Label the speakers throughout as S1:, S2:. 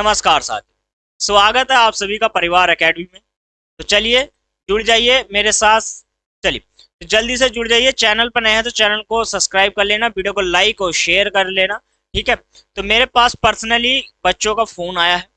S1: नमस्कार साथियों, स्वागत है आप सभी का परिवार एकेडमी में। तो चलिए जुड़ जाइए मेरे साथ। चलिए तो जल्दी से जुड़ जाइए। चैनल पर नए हैं तो चैनल को सब्सक्राइब कर लेना, वीडियो को लाइक और शेयर कर लेना। ठीक है। तो मेरे पास पर्सनली बच्चों का फोन आया है।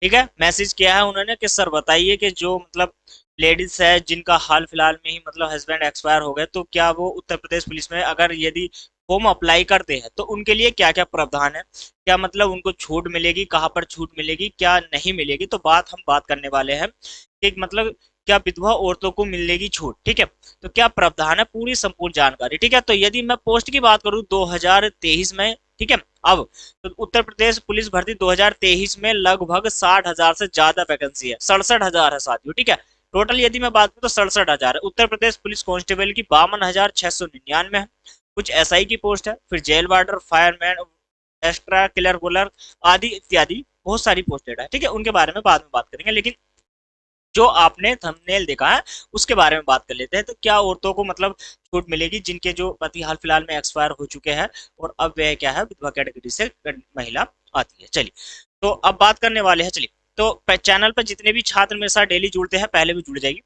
S1: ठीक है, मैसेज किया है उन्होंने कि सर बताइए कि जो मतलब लेडीज है जिनका हाल फिलहाल में ही मतलब हस्बैंड एक्सपायर हो गए, तो क्या वो उत्तर प्रदेश पुलिस में अगर यदि फॉर्म अप्लाई करते हैं तो उनके लिए क्या क्या प्रावधान है, क्या मतलब उनको छूट मिलेगी, कहाँ पर छूट मिलेगी, क्या नहीं मिलेगी। तो हम बात करने वाले हैं कि मतलब क्या विधवा औरतों को मिलेगी छूट। ठीक है, तो क्या प्रावधान है, पूरी संपूर्ण जानकारी। ठीक है, तो यदि मैं पोस्ट की बात करूं 2023 में, ठीक है, अब तो उत्तर प्रदेश पुलिस भर्ती 2023 में लगभग 60,000 से ज्यादा वैकेंसी है, 67,000 है साथियों। ठीक है, टोटल यदि मैं बात करूं तो 67,000 है। उत्तर प्रदेश पुलिस कांस्टेबल की 52,699 है। कुछ एसआई की पोस्ट है, फिर जेल वार्डर, फायरमैन, एक्स्ट्रा किलर बुलर आदि इत्यादि बहुत सारी पोस्टेड है। ठीक है, उनके बारे में बाद में बात करेंगे, लेकिन जो आपने थंबनेल देखा है उसके बारे में बात कर लेते हैं। तो क्या औरतों को मतलब छूट मिलेगी जिनके जो पति हाल फिलहाल में एक्सपायर हो चुके हैं और अब वह क्या है विधवा कैटेगरी से महिला आती है। चलिए तो अब बात करने वाले हैं। चलिए तो चैनल पर जितने भी छात्र मेरे साथ डेली जुड़ते हैं पहले भी जुड़ जाइए।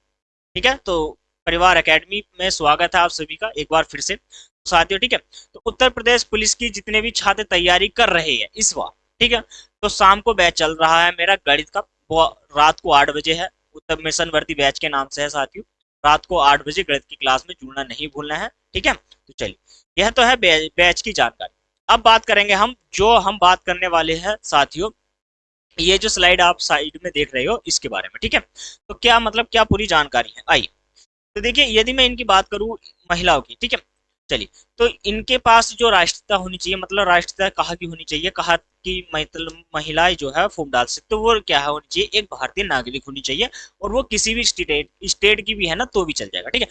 S1: ठीक है, तो परिवार एकेडमी में स्वागत है आप सभी का एक बार फिर से साथियों। ठीक है, तो उत्तर प्रदेश पुलिस की जितने भी छात्र तैयारी कर रहे हैं इस बार, ठीक है, तो शाम को बैच चल रहा है मेरा गणित का, वो रात को 8 बजे है। उत्तर मिशन वर्दी बैच के नाम से है साथियों। रात को 8 बजे गणित की क्लास में जुड़ना नहीं भूलना है। ठीक है, तो चलिए यह तो है बैच की जानकारी। अब बात करेंगे हम बात करने वाले हैं साथियों, ये जो स्लाइड आप साइड में देख रहे हो इसके बारे में। ठीक है, तो क्या मतलब क्या पूरी जानकारी है, आइए। तो देखिए यदि मैं इनकी बात करूं महिलाओं की, ठीक है, चलिए, तो इनके पास जो राष्ट्रीयता होनी चाहिए, मतलब राष्ट्रीयता कहाँ की होनी चाहिए, कहाँ की मतलब महिलाएं जो है फॉर्म डाल सकते, तो वो क्या है होनी चाहिए, एक भारतीय नागरिक होनी चाहिए। और वो किसी भी स्टेट की भी है ना तो भी चल जाएगा। ठीक है,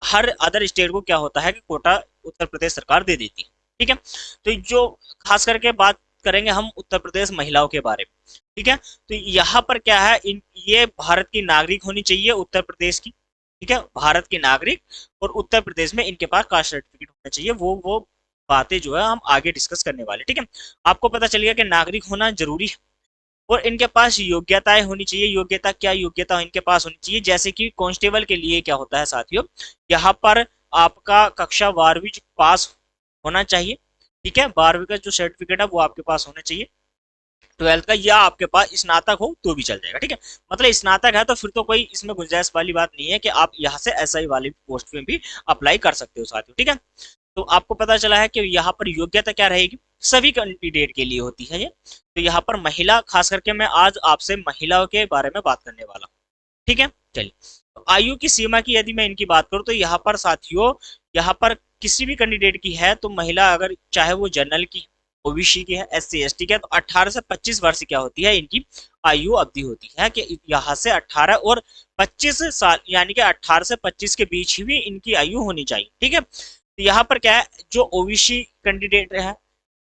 S1: हर अदर स्टेट को क्या होता है कि कोटा उत्तर प्रदेश सरकार दे देती है। ठीक है, तो जो खास करके बात करेंगे हम उत्तर प्रदेश महिलाओं के बारे में। ठीक है, तो यहाँ पर क्या है, ये भारत की नागरिक होनी चाहिए उत्तर प्रदेश की। ठीक है, भारत की नागरिक, और उत्तर प्रदेश में इनके पास कास्ट सर्टिफिकेट होना चाहिए। वो बातें जो है हम आगे डिस्कस करने वाले। ठीक है, आपको पता चल गया कि नागरिक होना जरूरी है। और इनके पास योग्यताएं होनी चाहिए। योग्यता क्या, योग्यता इनके पास होनी चाहिए जैसे कि कांस्टेबल के लिए क्या होता है साथियों, यहाँ पर आपका कक्षा 12वीं पास होना चाहिए। ठीक है, 12वीं का जो सर्टिफिकेट है वो आपके पास होना चाहिए। 12th का, या आपके पास स्नातक हो तो भी चल जाएगा। ठीक है, मतलब स्नातक है तो फिर तो कोई इसमें गुंजाइश वाली बात नहीं है कि आप यहाँ से एसआई वाली पोस्ट में भी अप्लाई कर सकते हो साथियों। ठीक है, तो आपको पता चला है कि यहाँ पर योग्यता क्या रहेगी, सभी कैंडिडेट के लिए होती है ये। तो यहाँ पर महिला, खास करके मैं आज आपसे महिलाओं के बारे में बात करने वाला हूँ। ठीक है, चलिए, तो आयु की सीमा की यदि मैं इनकी बात करूँ तो यहाँ पर साथियों, यहाँ पर किसी भी कैंडिडेट की है तो महिला, अगर चाहे वो जनरल की, ओबीसी की है, एससी एसटी की है, तो 18 से 25 वर्ष क्या होती है इनकी आयु अवधि होती है कि यहाँ से 18 और 25 साल, यानी कि 18 से 25 के बीच ही भी इनकी आयु होनी चाहिए। ठीक है, तो यहाँ पर क्या है, जो ओबीसी कैंडिडेट है,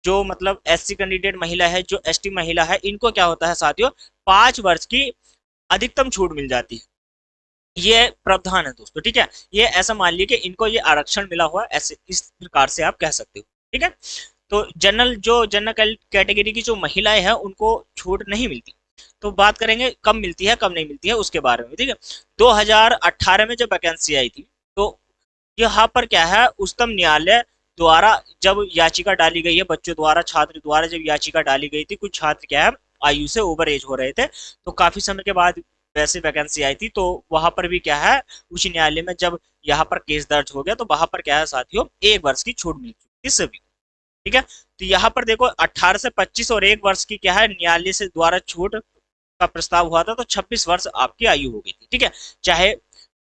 S1: जो मतलब एससी कैंडिडेट महिला है, जो एसटी महिला है, इनको क्या होता है साथियों, 5 वर्ष की अधिकतम छूट मिल जाती है। ये प्रावधान है दोस्तों। ठीक है, ये ऐसा मान लीजिए कि इनको ये आरक्षण मिला हुआ है, ऐसे इस प्रकार से आप कह सकते हो। ठीक है, तो जनरल कैटेगरी की जो महिलाएं हैं उनको छूट नहीं मिलती। तो बात करेंगे कब मिलती है कब नहीं मिलती है उसके बारे में। ठीक है, 2018 में जब वैकेंसी आई थी तो यहाँ पर क्या है, उच्चतम न्यायालय द्वारा जब याचिका डाली गई है, बच्चों द्वारा, छात्र द्वारा जब याचिका डाली गई थी, कुछ छात्र क्या है आयु से ओवर एज हो रहे थे, तो काफी समय के बाद वैसे वैकेंसी आई थी, तो वहां पर भी क्या है, उच्च न्यायालय में जब यहाँ पर केस दर्ज हो गया तो वहां पर क्या है साथियों, 1 वर्ष की छूट मिल चुकी थी सभी। ठीक है, तो यहाँ पर देखो 18 से 25 और 1 वर्ष की क्या है न्यायालय से द्वारा छूट का प्रस्ताव हुआ था, तो 26 वर्ष आपकी आयु हो गई थी। ठीक है, चाहे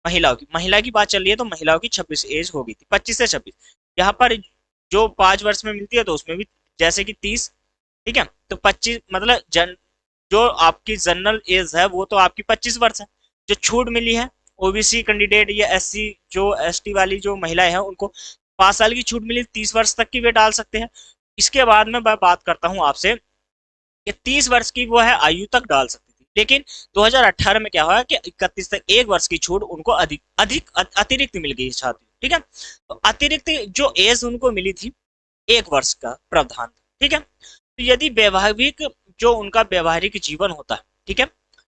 S1: महिला की बात चल रही है तो महिलाओं की 26 एज हो गई थी, 25 से 26। यहाँ पर जो 5 वर्ष में मिलती है तो उसमें भी जैसे कि 30। ठीक है, तो 25 मतलब जो आपकी जनरल एज है वो तो आपकी 25 वर्ष है। जो छूट मिली है ओबीसी कैंडिडेट या एससी जो एसटी वाली जो महिलाएं हैं उनको 5 साल की छूट मिली, 30 वर्ष तक की वे डाल सकते हैं। इसके बाद में मैं बात करता हूं आपसे कि 30 वर्ष की वो है आयु तक डाल सकती थी, लेकिन 2018 में क्या हुआ कि 31 तक 1 वर्ष की छूट उनको अधिक अधिक अतिरिक्त मिल गई छात्र। ठीक है, तो अतिरिक्त जो एज उनको मिली थी 1 वर्ष का प्रावधान। ठीक है, तो यदि वैवाहिक जो उनका व्यवहारिक जीवन होता है, ठीक है,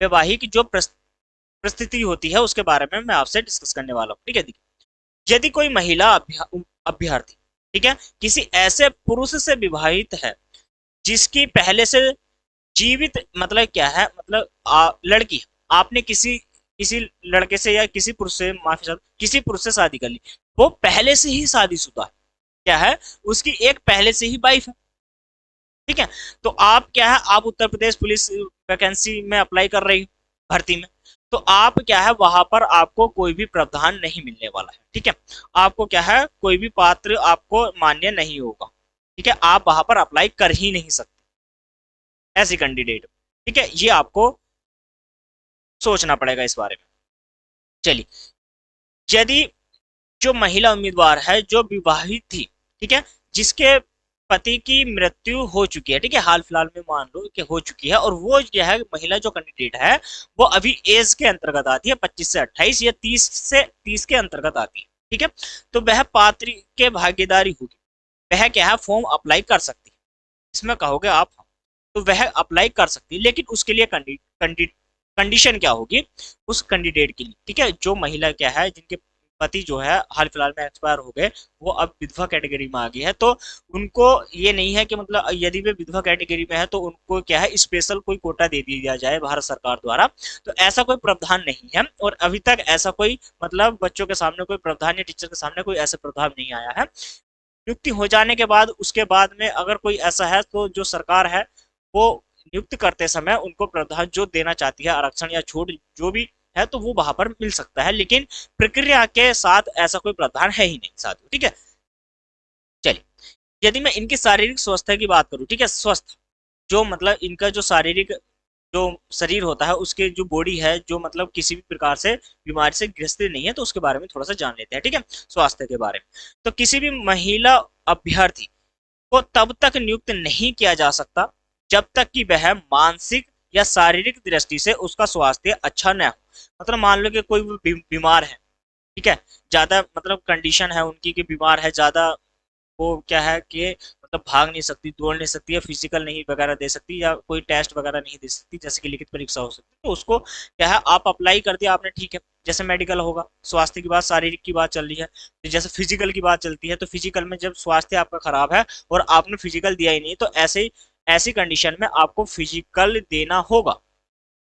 S1: वैवाहिक जो परिस्थिति होती है उसके बारे में मैं आपसे डिस्कस करने वाला हूँ। ठीक है, देखिए, यदि कोई महिला अभ्यर्थी, ठीक है, किसी ऐसे पुरुष से विवाहित है जिसकी पहले से जीवित, मतलब क्या है, मतलब लड़की, आपने किसी किसी लड़के से या किसी पुरुष से, माफी चाहता हूं, किसी पुरुष से शादी कर ली, वो पहले से ही शादीशुदा है, क्या है, उसकी एक पहले से ही वाइफ है, ठीक है। तो आप क्या है, आप उत्तर प्रदेश पुलिस वैकेंसी में अप्लाई कर रही हो, भर्ती में, तो आप क्या है, वहां पर आपको कोई भी प्रावधान नहीं मिलने वाला है, ठीक है। आपको क्या है, कोई भी पात्र आपको मान्य नहीं होगा, ठीक है, आप वहां पर अप्लाई कर ही नहीं सकते ऐसी कैंडिडेट, ठीक है, ये आपको सोचना पड़ेगा इस बारे में। चलिए, यदि जो महिला उम्मीदवार है जो विवाहित थी, ठीक है, जिसके पति की मृत्यु हो चुकी है, ठीक है, हाल फिलहाल में मान लो कि हो चुकी है, और वो यह है महिला जो कैंडिडेट है वो अभी एज के अंतर्गत आती है, 25 से 28 या 30 से 30 के अंतर्गत आती है, ठीक है, तो वह पात्र के भागीदारी होगी, वह क्या है, फॉर्म अप्लाई कर सकती है, इसमें कहोगे आप, तो वह अप्लाई कर सकती है, लेकिन उसके लिए कंडीशन क्या होगी उस कैंडिडेट के लिए, ठीक है, जो महिला क्या है जिनके पति जो है हाल फिलहाल में एक्सपायर हो गए, वो अब विधवा कैटेगरी में आ गई है, तो उनको ये नहीं है कि मतलब यदि वे विधवा कैटेगरी में है तो उनको क्या है, स्पेशल कोई कोटा दे दिया जाए भारत सरकार द्वारा, तो ऐसा कोई प्रावधान नहीं है, और अभी तक ऐसा कोई, मतलब बच्चों के सामने कोई प्रावधान या टीचर के सामने कोई ऐसा प्रावधान नहीं आया है। नियुक्ति हो जाने के बाद, उसके बाद में अगर कोई ऐसा है तो जो सरकार है वो नियुक्त करते समय उनको प्रावधान जो देना चाहती है, आरक्षण या छूट जो भी है, तो वो वहां पर मिल सकता है, लेकिन प्रक्रिया के साथ ऐसा कोई प्रावधान है ही नहीं साथियों, ठीक है। चलिए, यदि मैं इनकी शारीरिक स्वास्थ्य की बात करूं, ठीक है, स्वस्थ, जो मतलब इनका जो शारीरिक जो शरीर होता है, उसके जो बॉडी है, जो मतलब किसी भी प्रकार से बीमारी से ग्रसित नहीं है, तो उसके बारे में थोड़ा सा जान लेते हैं, ठीक है, स्वास्थ्य के बारे में। तो किसी भी महिला अभ्यर्थी को तब तक नियुक्त नहीं किया जा सकता जब तक कि वह मानसिक या शारीरिक दृष्टि से उसका स्वास्थ्य अच्छा न हो, मतलब मान लो कि कोई बीमार है, ठीक है, ज्यादा मतलब कंडीशन है उनकी कि बीमार है ज्यादा, वो क्या है कि मतलब भाग नहीं सकती, दौड़ नहीं सकती, या फिजिकल नहीं वगैरह दे सकती, या कोई टेस्ट वगैरह नहीं दे सकती, जैसे कि लिखित परीक्षा हो सकती, तो उसको क्या है, आप अप्लाई कर दिया आपने, ठीक है, जैसे मेडिकल होगा, स्वास्थ्य की बात, शारीरिक की बात चल रही है, तो जैसे फिजिकल की बात चलती है, तो फिजिकल में जब स्वास्थ्य आपका खराब है और आपने फिजिकल दिया ही नहीं, तो ऐसी कंडीशन में आपको फिजिकल देना होगा।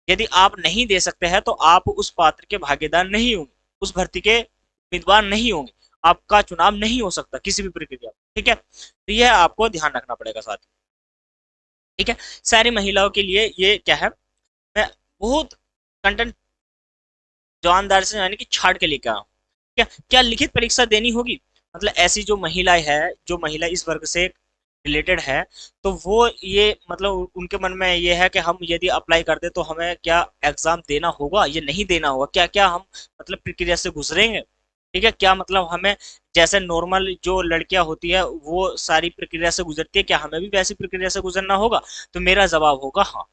S1: यदि आप नहीं दे सकते हैं तो आप उस पात्र के भागीदार नहीं होंगे, उस भर्ती के उम्मीदवार नहीं होंगे, आपका चुनाव नहीं हो सकता किसी भी प्रक्रिया, ठीक है, तो यह आपको ध्यान रखना पड़ेगा साथ ही, ठीक है। सारी महिलाओं के लिए ये क्या है, मैं बहुत कंटेंट जानदार से यानी कि छाड़ के लेकर आऊँ, क्या क्या लिखित परीक्षा देनी होगी, मतलब ऐसी जो महिलाएं है, जो महिला इस वर्ग से रिलेटेड है, तो वो ये मतलब उनके मन में ये है कि हम यदि अप्लाई करते तो हमें क्या एग्जाम देना होगा, ये नहीं देना होगा, क्या क्या हम मतलब प्रक्रिया से गुजरेंगे, ठीक है, क्या मतलब हमें जैसे नॉर्मल जो लड़कियां होती है वो सारी प्रक्रिया से गुजरती है, क्या हमें भी वैसी प्रक्रिया से गुजरना होगा, तो मेरा जवाब होगा हाँ,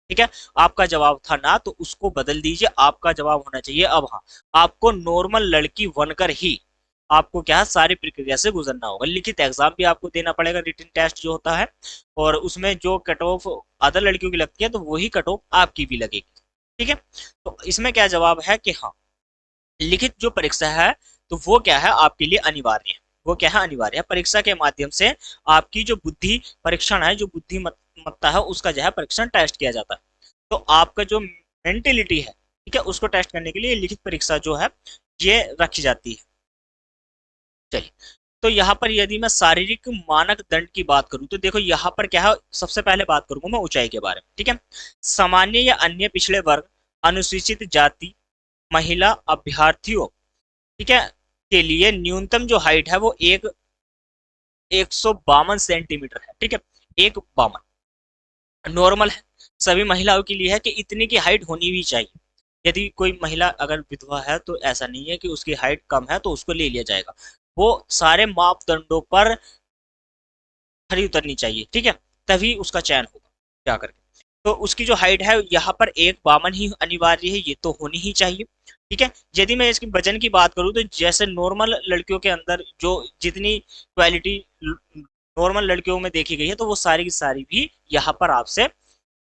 S1: ठीक है। आपका जवाब था ना, तो उसको बदल दीजिए, आपका जवाब होना चाहिए अब हाँ, आपको नॉर्मल लड़की बनकर ही आपको क्या है, सारी प्रक्रिया से गुजरना होगा, लिखित एग्जाम भी आपको देना पड़ेगा, रिटन टेस्ट जो होता है, और उसमें जो कट ऑफ अदर लड़कियों की लगती है तो वही कट ऑफ आपकी भी लगेगी, ठीक है। तो इसमें क्या जवाब है कि हाँ, लिखित जो परीक्षा है तो वो क्या है, आपके लिए अनिवार्य है, वो क्या है, अनिवार्य है, परीक्षा के माध्यम से आपकी जो बुद्धि परीक्षण है, जो बुद्धिमत्ता है, उसका जो है परीक्षण टेस्ट किया जाता है, तो आपका जो मेंटेलिटी है, ठीक है, उसको टेस्ट करने के लिए लिखित परीक्षा जो है ये रखी जाती है। चलिए, तो यहाँ पर यदि मैं शारीरिक मानक दंड की बात करूं, तो देखो यहाँ पर क्या है, सबसे पहले बात करूंगा मैं ऊंचाई के बारे में, ठीक है। सामान्य या अन्य पिछड़े वर्ग, अनुसूचित जाति महिला अभ्यर्थियों, ठीक है, के लिए न्यूनतम जो हाइट है वो 152 सेंटीमीटर है, ठीक है, 152 नॉर्मल है, सभी महिलाओं के लिए है कि इतनी की हाइट होनी भी चाहिए, यदि कोई महिला अगर विधवा है तो ऐसा नहीं है कि उसकी हाइट कम है तो उसको ले लिया जाएगा, वो सारे मापदंडों पर खरी उतरनी चाहिए, ठीक है, तभी उसका चयन होगा क्या करके, तो उसकी जो हाइट है यहाँ पर 152 ही अनिवार्य है, ये तो होनी ही चाहिए, ठीक है। यदि मैं इसकी वजन की बात करूँ तो जैसे नॉर्मल लड़कियों के अंदर जो जितनी क्वालिटी नॉर्मल लड़कियों में देखी गई है, तो वो सारी की सारी भी यहाँ पर आपसे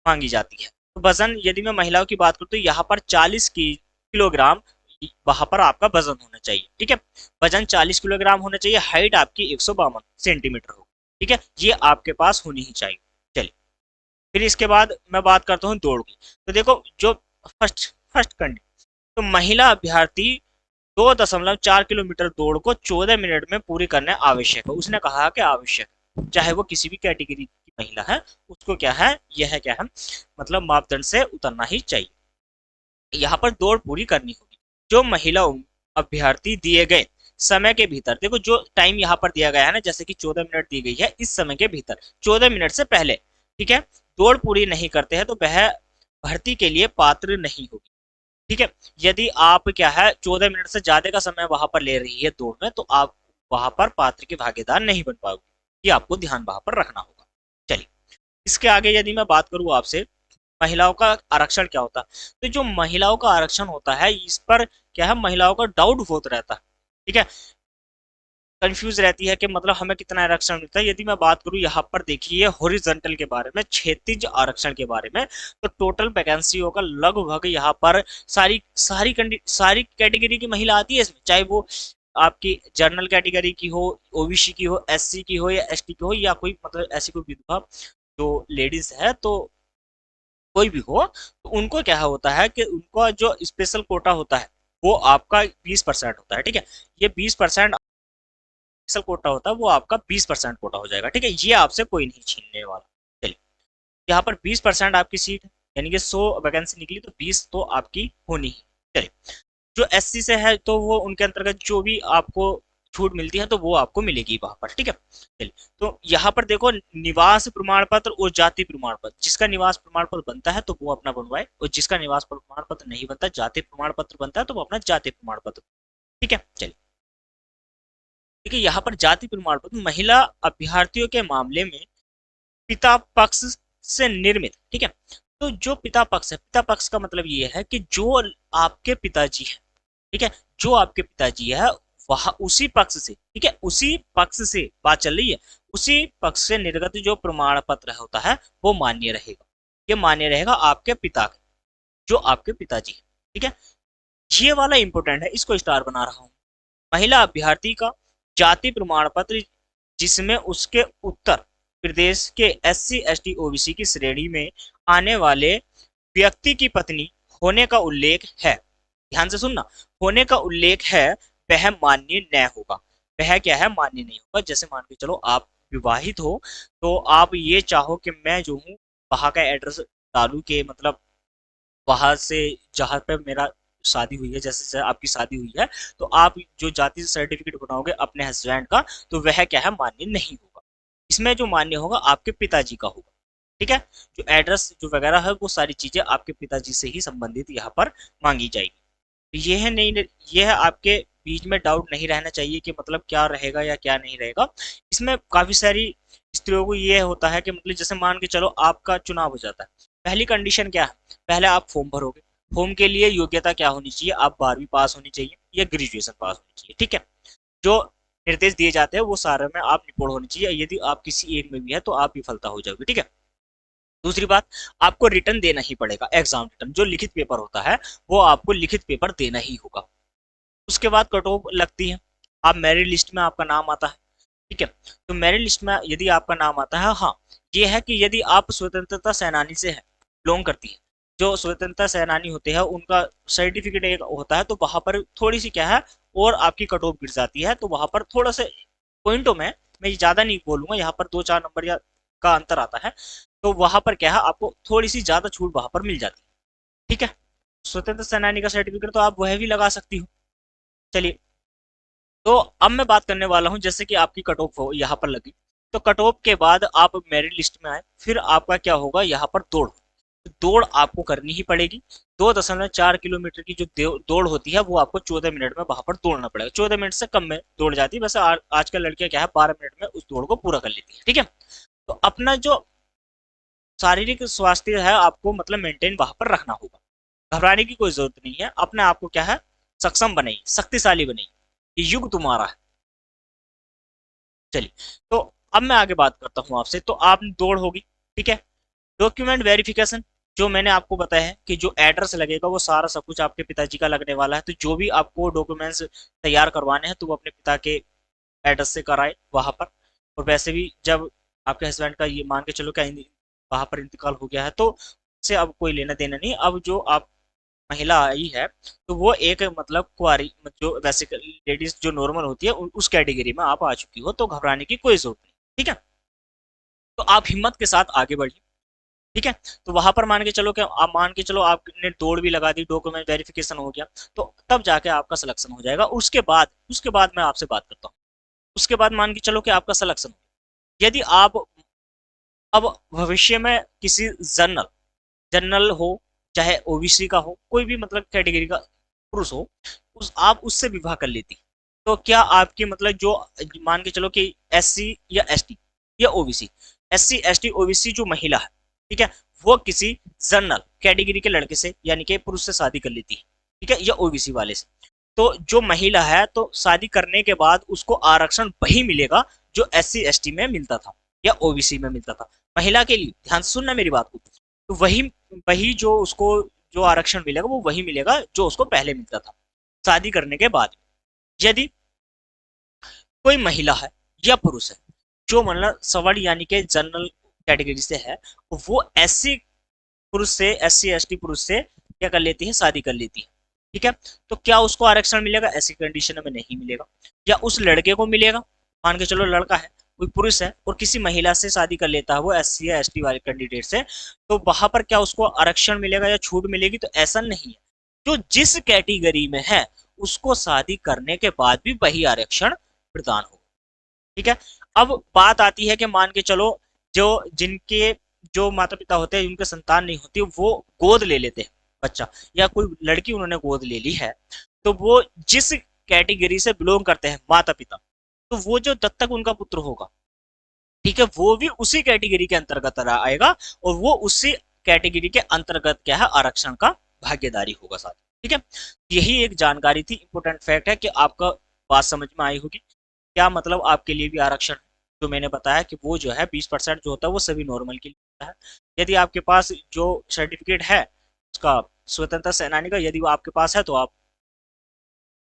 S1: मांगी जाती है। तो वजन यदि मैं महिलाओं की बात करूँ तो यहाँ पर 40 किलोग्राम वहां पर आपका वजन होना चाहिए। ठीक है, वजन 40 किलोग्राम होना चाहिए, हाइट आपकी 152 सेंटीमीटर हो। ठीक है, ये आपके पास होनी ही चाहिए। चलिए, फिर इसके बाद मैं बात करता हूँ दौड़ की। तो देखो, जो फर्स्ट फर्स्ट कंडीशन, तो महिला अभ्यर्थी 2.4 किलोमीटर दौड़ को 14 मिनट में पूरी करना आवश्यक है। उसने कहा कि आवश्यक है, चाहे वो किसी भी कैटेगरी की महिला है, उसको क्या है, यह क्या है, मतलब मापदंड से उतरना ही चाहिए। यहाँ पर दौड़ पूरी करनी होगी। जो महिला अभ्यर्थी दिए गए समय के भीतर, देखो जो टाइम यहाँ पर दिया गया है ना, जैसे कि 14 मिनट दी गई है, इस समय के भीतर 14 मिनट से पहले, ठीक है, दौड़ पूरी नहीं करते हैं तो वह भर्ती के लिए पात्र नहीं होगी। ठीक है, यदि आप क्या है 14 मिनट से ज्यादा का समय वहां पर ले रही है दौड़ में, तो आप वहां पर पात्र के भागीदार नहीं बन पाओगे। ये आपको ध्यान वहां पर रखना होगा। चलिए, इसके आगे यदि मैं बात करूं आपसे, महिलाओं का आरक्षण क्या होता है। तो जो महिलाओं का आरक्षण होता है, इस पर क्या है, महिलाओं का डाउट बहुत रहता है। ठीक है, कंफ्यूज रहती है कि मतलब हमें कितना आरक्षण मिलता है। यदि मैं बात करूं यहाँ पर देखिए हॉरिजॉन्टल के बारे में, क्षैतिज आरक्षण के बारे में, तो टोटल वैकेंसी होगा लगभग यहाँ पर सारी कैटेगरी की महिला आती है इसमें, चाहे वो आपकी जनरल कैटेगरी की हो, ओबीसी की हो, एससी की हो या एसटी की हो, या कोई मतलब ऐसी कोई विधवा जो लेडीज है, तो कोई भी हो, तो उनको क्या होता है कि उनका जो स्पेशल कोटा होता है वो आपका 20% होता है। ठीक है, ये 20% स्पेशल कोटा होता है, वो आपका 20% कोटा हो जाएगा। ठीक है, ये आपसे कोई नहीं छीनने वाला। चलिए, यहाँ पर 20% आपकी सीट है, यानी कि 100 वैकेंसी निकली तो 20 तो आपकी होनी ही। चलिए, जो एससी से है तो वो उनके अंतर्गत जो भी आपको छूट मिलती है तो वो आपको मिलेगी वहां पर। ठीक है, चलिए, तो यहाँ पर देखो निवास प्रमाण पत्र और जाति प्रमाण पत्र, जिसका निवास प्रमाण पत्र बनता है तो वो अपना बनवाए, और जिसका निवास प्रमाण पत्र नहीं बनता, जाति प्रमाण पत्र बनता है, तो वो अपना जाति प्रमाण पत्र। ठीक है, चलिए, देखिए यहाँ पर जाति प्रमाण पत्र महिला अभ्यर्थियों के मामले में पिता पक्ष से निर्मित। ठीक है, तो जो पिता पक्ष है, पिता पक्ष का मतलब ये है कि जो आपके पिताजी है, ठीक है, जो आपके पिताजी है वह उसी पक्ष से, ठीक है, उसी पक्ष से बात चल रही है, उसी पक्ष से निर्गत जो प्रमाण पत्र होता है वो मान्य रहेगा। ये मान्य रहेगा आपके पिता का, जो आपके पिताजी है। ठीक है, ये वाला इंपॉर्टेंट है, इसको स्टार बना रहा हूं। महिला अभ्यर्थी का जाति प्रमाण पत्र जिसमें उसके उत्तर प्रदेश के एससी एसटी ओबीसी की श्रेणी में आने वाले व्यक्ति की पत्नी होने का उल्लेख है, ध्यान से सुनना, होने का उल्लेख है, वह मान्य न होगा। वह क्या है, मान्य नहीं होगा। जैसे मान के चलो आप विवाहित हो, तो आप ये चाहो कि मैं जो हूँ वहां का एड्रेस डालू के मतलब वहां से जहाँ पे मेरा शादी हुई है, जैसे जैसे आपकी शादी हुई है, तो आप जो जाति सर्टिफिकेट बनाओगे अपने हस्बैंड का, तो वह क्या है, मान्य नहीं होगा। इसमें जो मान्य होगा आपके पिताजी का होगा। ठीक है, जो एड्रेस जो वगैरह है वो सारी चीजें आपके पिताजी से ही संबंधित यहाँ पर मांगी जाएगी। तो ये है नहीं, ये है आपके बीच में डाउट नहीं रहना चाहिए कि मतलब क्या रहेगा या क्या नहीं रहेगा। इसमें काफी सारी स्त्रियों को ये होता है कि मतलब जैसे मान के चलो आपका चुनाव हो जाता है, पहली कंडीशन क्या है, पहले आप फॉर्म भरोगे, फॉर्म के लिए योग्यता क्या होनी चाहिए, आप 12वीं पास होनी चाहिए या ग्रेजुएशन पास होनी चाहिए। ठीक है, जो निर्देश दिए जाते हैं वो सारे में आप निपुण होनी चाहिए, यदि आप किसी एक में भी है तो आप विफलता हो जाओगे। ठीक है, दूसरी बात, आपको रिटर्न देना ही पड़ेगा, एग्जाम रिटर्न जो लिखित पेपर होता है वो आपको लिखित पेपर देना ही होगा। उसके बाद कट ऑफ लगती है, आप मेरिट लिस्ट में आपका नाम आता है। ठीक है, तो मेरिट लिस्ट में यदि आपका नाम आता है, हाँ, ये है कि यदि आप स्वतंत्रता सेनानी से है, बिलोंग करती है, जो स्वतंत्रता सेनानी होते हैं उनका सर्टिफिकेट एक होता है, तो वहां पर थोड़ी सी क्या है और आपकी कट ऑफ गिर जाती है, तो वहां पर थोड़ा सा पॉइंटों में, मैं ज्यादा नहीं बोलूंगा, यहाँ पर 2-4 नंबर या का अंतर आता है, तो वहां पर क्या है आपको थोड़ी सी ज्यादा छूट वहां पर मिल जाती है। ठीक है, स्वतंत्र सेनानी का सर्टिफिकेट तो आप वह भी लगा सकती हो। चलिए, तो अब मैं बात करने वाला हूं, जैसे कि आपकी कट ऑफ यहाँ पर लगी, तो कट ऑफ के बाद आप मेरिट लिस्ट में आए, फिर आपका क्या होगा, यहाँ पर दौड़, तो दौड़ आपको करनी ही पड़ेगी। 2.4 किलोमीटर की जो दौड़ होती है वो आपको 14 मिनट में वहां पर दौड़ना पड़ेगा, 14 मिनट से कम में दौड़ जाती है वैसे, आजकल लड़कियां क्या है 12 मिनट में उस दौड़ को पूरा कर लेती है। ठीक है, तो अपना जो शारीरिक स्वास्थ्य है आपको मतलब मेंटेन वहां पर रखना होगा, घबराने की कोई जरूरत नहीं है, अपने आप को क्या है, सक्षम बनाइए, शक्तिशाली बनाइए, ये युग तुम्हारा है। चलिए, तो अब मैं आगे बात करता हूँ आपसे, तो आप दौड़ होगी, ठीक है, डॉक्यूमेंट वेरिफिकेशन, जो मैंने आपको बताया है कि जो एड्रेस लगेगा वो सारा सब कुछ आपके पिताजी का लगने वाला है, तो जो भी आपको डॉक्यूमेंट्स तैयार करवाने हैं तो वो अपने पिता के एड्रेस से कराए वहां पर। और वैसे भी जब आपके हस्बैंड का ये मान के चलो क्या वहां पर इंतकाल हो गया है तो से अब कोई लेना देना नहीं। अब जो आप महिला आई है तो वो एक मतलब कुआरी, जो वैसे लेडीज जो नॉर्मल होती है उस कैटेगरी में आप आ चुकी हो, तो घबराने की कोई जरूरत नहीं। ठीक है, तो आप हिम्मत के साथ आगे बढ़िए। ठीक है, तो वहां पर मान के चलो कि आप मान के चलो आपने दौड़ भी लगा दी, डॉक्यूमेंट वेरिफिकेशन हो गया, तो तब जाके आपका सिलेक्शन हो जाएगा। उसके बाद मैं आपसे बात करता हूँ। उसके बाद मान के चलो कि आपका सिलेक्शन, यदि आप अब भविष्य में किसी जनरल जनरल हो, चाहे ओबीसी का हो, कोई भी मतलब कैटेगरी का पुरुष हो, आप उससे विवाह कर लेती, तो क्या आपकी मतलब जो मान के चलो कि एससी या एसटी या ओबीसी, एससी एसटी ओबीसी जो महिला है, ठीक है, वो किसी जनरल कैटेगरी के लड़के से यानी कि पुरुष से शादी कर लेती है, ठीक है, या ओबीसी वाले से, तो जो महिला है तो शादी करने के बाद उसको आरक्षण वही मिलेगा जो एससी एसटी में मिलता था या ओबीसी में मिलता था। महिला के लिए ध्यान से सुनना मेरी बात को, तो वही वही जो उसको जो आरक्षण मिलेगा वो वही मिलेगा जो उसको पहले मिलता था शादी करने के बाद। यदि कोई महिला है या पुरुष है जो मतलब सवर्ण यानी कि जनरल कैटेगरी से है, वो एससी पुरुष से, एससी एसटी पुरुष से क्या कर लेती है, शादी कर लेती है। ठीक है, तो क्या उसको आरक्षण मिलेगा? ऐसी कंडीशन में नहीं मिलेगा। या उस लड़के को मिलेगा, मान के चलो लड़का है, कोई पुरुष है और किसी महिला से शादी कर लेता है वो एससी या एसटी वाले कैंडिडेट से, तो वहां पर क्या उसको आरक्षण मिलेगा या छूट मिलेगी? तो ऐसा नहीं है। जो जिस कैटेगरी में है उसको शादी करने के बाद भी वही आरक्षण प्रदान होगा। ठीक है, अब बात आती है कि मान के चलो जो जिनके जो माता पिता होते हैं उनके संतान नहीं होती, वो गोद ले लेते हैं बच्चा, या कोई लड़की उन्होंने गोद ले ली है, तो वो जिस कैटेगरी से बिलोंग करते हैं माता पिता, तो वो जो दत्तक उनका पुत्र होगा, ठीक है, वो भी उसी कैटेगरी के अंतर्गत आएगा और वो उसी कैटेगरी के अंतर्गत क्या है, आरक्षण का भागीदारी होगा साथ। ठीक है, यही एक जानकारी थी, इंपोर्टेंट फैक्ट है कि आपका बात समझ में आई होगी। क्या मतलब आपके लिए भी आरक्षण जो मैंने बताया कि वो जो है 20% जो होता है वो सभी नॉर्मल के लिए होता है। यदि आपके पास जो सर्टिफिकेट है उसका स्वतंत्रता सेनानी का, यदि वो आपके पास है तो आप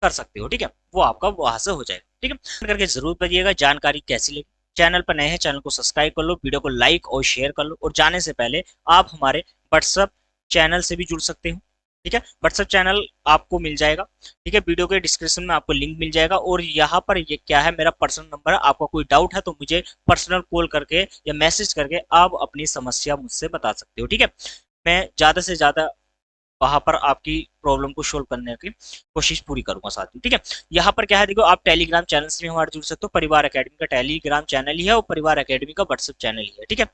S1: कर सकते हो। ठीक है, वो आपका वहां से हो जाएगा। ठीक है, करके जरूर बताइएगा जानकारी कैसी लगी। चैनल पर नए हैं, चैनल को सब्सक्राइब कर लो, वीडियो को लाइक और शेयर कर लो, और जाने से पहले आप हमारे व्हाट्सएप चैनल से भी जुड़ सकते हो। ठीक है, व्हाट्सएप चैनल आपको मिल जाएगा। ठीक है, वीडियो के डिस्क्रिप्शन में आपको लिंक मिल जाएगा, और यहाँ पर ये क्या है, मेरा पर्सनल नंबर है। आपका कोई डाउट है तो मुझे पर्सनल कॉल करके या मैसेज करके आप अपनी समस्या मुझसे बता सकते हो। ठीक है, मैं ज्यादा से ज्यादा वहां पर आपकी प्रॉब्लम को सोल्व करने की कोशिश पूरी करूंगा साथ में। ठीक है, यहाँ पर क्या है, देखो आप टेलीग्राम चैनल से भी हमारे जुड़ सकते हो। परिवार एकेडमी का टेलीग्राम चैनल ही है और परिवार एकेडमी का व्हाट्सएप चैनल ही है। ठीक है,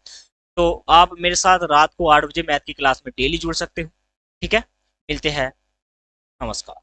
S1: तो आप मेरे साथ रात को 8 बजे मैथ की क्लास में डेली जुड़ सकते हो। ठीक है, मिलते हैं, नमस्कार।